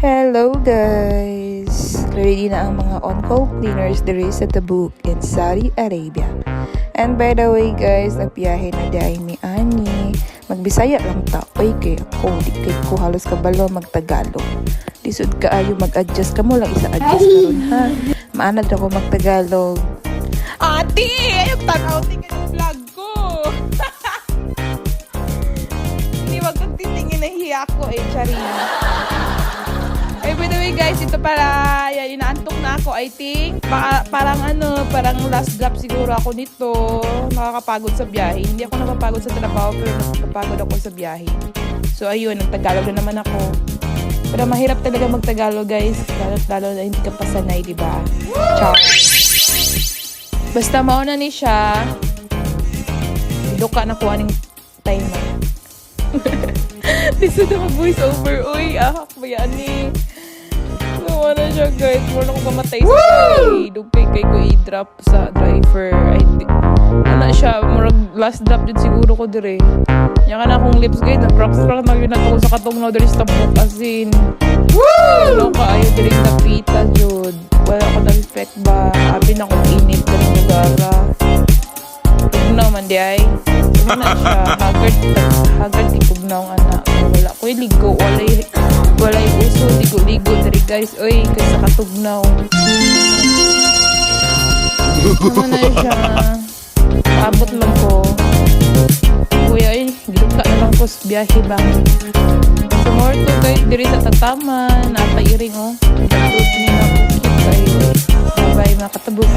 Hello guys! Ready na ang mga on-call cleaners diri sa Tabuk in Saudi Arabia. And by the way guys, nagbiyahe na dahil mi ani. Magbisaya lang ta. Oy kay ako, di kay ko halos kabalo magtagalog. Lisod kaayo mag-adjust ka mo lang isa-adjust karon ha. Maanad ako magtagalog. Ate! Ayok tanaw tingin yung vlog ko! Hindi wag kang titingin na hiya ko Chari. By the way guys, ito para inaantok na ako, I think. Parang last gap siguro ako nito. Nakakapagod sa biyahe. Hindi ako napapagod sa trabaho, pero napapagod ako sa biyahe. So ayun, nagtagalog na naman ako. Pero mahirap talaga magtagalog guys. Lalo na hindi ka pasanay, diba? Ciao! Basta mauna ni siya. Duka na kuha ng timer. Lisa na mag-voice over. Uy, bayaan ni. Gawa na siya guys. Muna ko kamatay sa biyahe. Dugkay kay ko i-drop sa driver. Ano siya, last drop din siguro ko dire. Yan ka na akong lips guys. Nag-rock na yun ako sa katong na dire sa Tabuk as in. Ano ka, ayaw dire napita jud. Wala ko na-respect ba? Abi na kong init na rin lugara. Tugnaw man di ay. Ano na siya, haggard ikugnaw ang anak. Wala ko ligo, walay uso, ligo-ligo dari guys. Oy, kaysa katugnaw. Ano na siya, paabot lang ko. Kuya, giluka na lang ko sa biyahe bang. So more to guys, diri sa tataman, napairing oh. Nag-group niya na po, cute kayo. Bye-bye mga Katabuk.